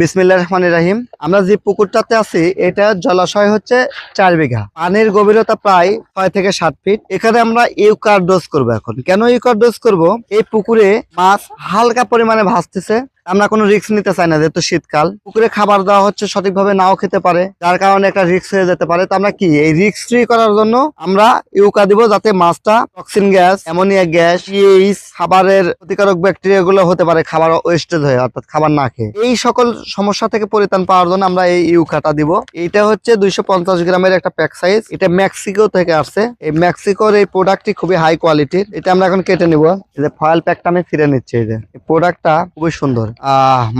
বিসমিল্লাহির রহমানির রহিম। আমরা যে পুকুরটাতে আছি এটা জলাশয় হচ্ছে 4 বিঘা, পানির গভীরতা প্রায় 6 থেকে 7 ফিট। এখানে আমরা ইউকারডোজ করব। এখন কেন ইউকারডোজ করব? এই পুকুরে মাছ হালকা পরিমাণে ভাসতেছে, আমরা কোনো রিস্ক নিতে চাই না, যেহেতু শীতকাল। পুকুরে খাবার দেওয়া হচ্ছে, সঠিকভাবে নাও খেতে পারে, যার কারণে একটা রিস্ক হয়ে যেতে পারে। তো আমরা কি এই রিস্ক ফ্রি করার জন্য আমরা ইউকা দিব, যাতে মাছটা toxin gas, ammonia gas, pH, খাবারের ক্ষতিকারক ব্যাকটেরিয়া গুলো হতে পারে খাবার ওয়েস্টেজ হয়ে, অর্থাৎ খাবার না খেয়ে। এই সকল সমস্যা থেকে পরিত্রাণ পাওয়ার জন্য আমরা এই ইউকাটা দিব। এইটা হচ্ছে 250 গ্রামের একটা প্যাক সাইজ। এটা মেক্সিকো থেকে আসছে। এই মেক্সিকোর এই প্রোডাক্টটি খুবই হাই কোয়ালিটির। এটা আমরা এখন কেটে নিব। এই যে ফয়েল প্যাকটা আমি ফিরে নিচ্ছি। এই যে প্রোডাক্টটা খুবই সুন্দর,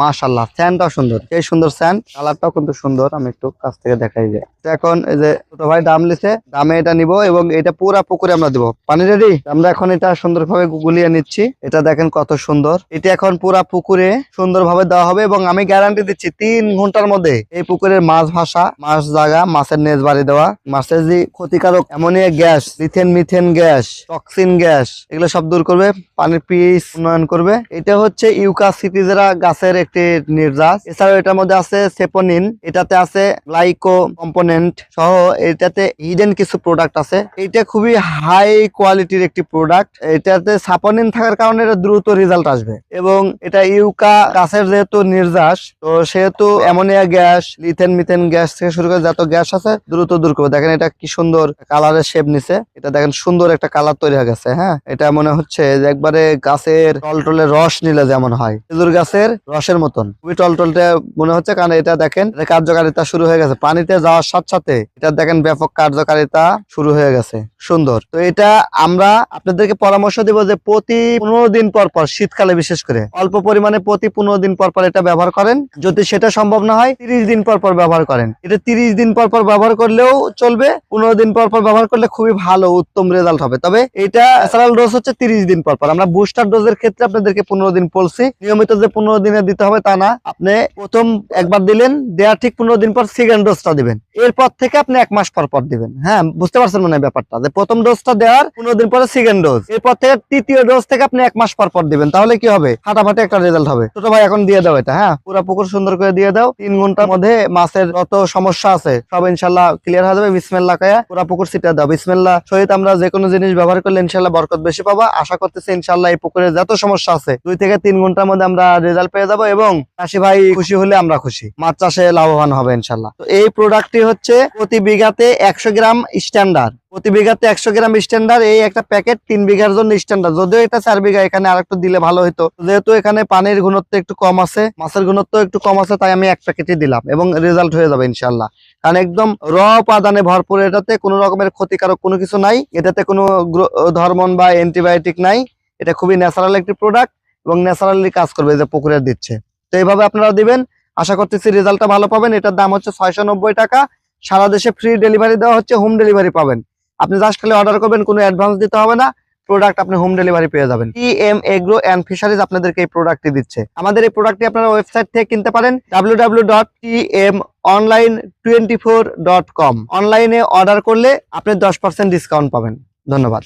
মাশাআল্লাহ। স্যান্ডটাও সুন্দর, এই সুন্দর স্যান্ড, কালারটাও কিন্তু সুন্দর। আমি একটু কাছ থেকে দেখাই যায়। এখন এই যে ছোট ভাই দাম লিছে, দামে এটা নিব এবং এটা পুরা পুকুরে আমরা দিব। পানি রেডি? আমরা এখন এটা সুন্দরভাবে গুলিয়ে নিচ্ছি। এটা দেখেন কত সুন্দর। এটা এখন পুরা পুকুরে সুন্দরভাবে দেওয়া হবে এবং আমি গ্যারান্টি দিচ্ছি 3 ঘন্টার মধ্যে এই পুকুরের মাছ ভাসা, মাছ জাগা, মাছের নেজ বাড়ি দেওয়া, মাছের যে ক্ষতিকারক অ্যামোনিয়া গ্যাস, লিথেন মিথেন গ্যাস, টক্সিন গ্যাস, এগুলো সব দূর করবে, পানির পিএইচ উন্নয়ন করবে। এটা হচ্ছে ইউকা সিটিজেরা গাছের একটি নির্যাস। এছাড়াও এটার মধ্যে আছে সেপোনিন, এটাতে আছে গ্লাইকো কম্পোনেন্ট সহ এটাতে হিডেন কিছু প্রোডাক্ট আছে। এটা খুবই হাই কোয়ালিটির একটি প্রোডাক্ট। এটাতে সাপোনিন থাকার কারণে এটা দ্রুত রেজাল্ট আসবে এবং এটা ইউকা গাছের যেহেতু নির্যাস, তো সেহেতু অ্যামোনিয়া গ্যাস, লিথেন মিথেন গ্যাস থেকে শুরু করে যত গ্যাস আছে দ্রুত দূর করবে। দেখেন এটা কি সুন্দর কালারের শেপ নিছে। এটা দেখেন সুন্দর একটা কালার তৈরি হয়ে গেছে। হ্যাঁ, এটা মনে হচ্ছে যে একবারে গাছের টলটলে রস নিলে যেমন হয়, খেজুর গাছের রসের মতন খুবই টলটলটা মনে হচ্ছে। কারণ এটা দেখেন কার্যকারিতা শুরু হয়ে গেছে, পানিতে যাওয়ার সাথে সাথে এটা দেখেন ব্যাপক কার্যকারিতা শুরু হয়ে গেছে। সুন্দর। তো এটা আমরা আপনাদেরকে পরামর্শ দেব যে প্রতি 15 দিন পর পর, শীতকালে বিশেষ করে অল্প পরিমাণে প্রতি 15 দিন পর পর এটা ব্যবহার করেন। যদি সেটা সম্ভব না হয় 30 দিন পর পর ব্যবহার করেন। এটা 30 দিন পর পর ব্যবহার করলেও চলবে, 15 দিন পর পর ব্যবহার করলে খুবই ভালো, উত্তম রেজাল্ট হবে। তবে এটা ন্যাচারাল ডোজ হচ্ছে 30 দিন পর পর। আমরা বুস্টার ডোজের ক্ষেত্রে আপনাদেরকে 15 দিন বলছি। নিয়মিত যে 15 দিনে দিতে হবে তা না। আপনি প্রথম একবার দিলেন, দেওয়ার ঠিক 15 দিন পর সেকেন্ড ডোজটা দিবেন। এরপর থেকে আপনি 1 মাস পর পর দিবেন। হ্যাঁ, বুঝতে পারছেন মনে হয় ব্যাপারটা, যে প্রথম ডোজটা দেওয়ার 15 দিন পরে সেকেন্ড ডোজ, এরপর থেকে তৃতীয় ডোজ থেকে আপনি 1 মাস পর পর দিবেন। তাহলে কি হবে? ফাটাফাটি একটা রেজাল্ট হবে। ছোট ভাই এখন দিয়ে দাও এটা। হ্যাঁ, পুরো পুকুর সুন্দর করে দিয়ে দাও। 3 ঘন্টার মধ্যে মাছের যত সমস্যা আছে সব ইনশাল্লাহ ক্লিয়ার হয়ে যাবে। বিসমিল্লাহ কায়া পুরো পুকুর ছিটা দাও। বিসমিল্লাহ সহিত আমরা যে কোনো জিনিস ব্যবহার করলে ইনশাল্লাহ বরকত বেশি পাবা। আশা করতেছি ইনশাল্লাহ এই পুকুরে যত সমস্যা আছে 2 থেকে 3 ঘন্টার মধ্যে আমরা রেজাল্ট পেয়ে যাবো এবং চাষি ভাই খুশি হলে আমরা খুশি, মাছ চাষে লাভবান হবে ইনশাল্লাহ। তো এই প্রোডাক্টটি হচ্ছে প্রতি বিঘাতে 100 গ্রাম স্ট্যান্ডার্ড, প্রতি বিঘাতে 100 গ্রাম স্ট্যান্ডার্ড। এই একটা প্যাকেট 3 বিঘার জন্য স্ট্যান্ডার্ড। যদিও এটা 4 বিঘা, এখানে আরেকটু দিলে ভালো হতো। যেহেতু এখানে পানির ঘনত্ব একটু কম আছে, মাছের ঘনত্ব একটু কম আছে, তাই আমি 1 প্যাকেটই দিলাম এবং রেজাল্ট হয়ে যাবে ইনশাল্লাহ। কারণ একদম র উপাদানে ভরপুর। এটাতে কোনো রকমের ক্ষতিকারক কোনো কিছু নাই, এটাতে কোনো হরমোন বা অ্যান্টিবায়োটিক নাই। এটা খুবই ন্যাচারাল একটি প্রোডাক্ট এবং ন্যাচারালি কাজ করবে, যে পুকুরে দিচ্ছে। তো এইভাবে আপনারা দিবেন, আশা করতেছি রেজাল্টটা ভালো পাবেন। এটার দাম হচ্ছে 690 টাকা। সারা দেশে ফ্রি ডেলিভারি দেওয়া হচ্ছে, হোম ডেলিভারি পাবেন। আপনি জাস্ট খালি অর্ডার করবেন, কোনো অ্যাডভান্স দিতে হবে না, প্রোডাক্ট আপনি হোম ডেলিভারি পেয়ে যাবেন। টিএম এগ্রো এন্ড ফিশারিজ আপনাদেরকে এই প্রোডাক্টটি দিচ্ছে। আমাদের এই প্রোডাক্টটি আপনারা ওয়েবসাইট থেকে কিনতে পারেন, www.tmonline24.com। অনলাইনে অর্ডার করলে আপনি 10% ডিসকাউন্ট পাবেন। ধন্যবাদ।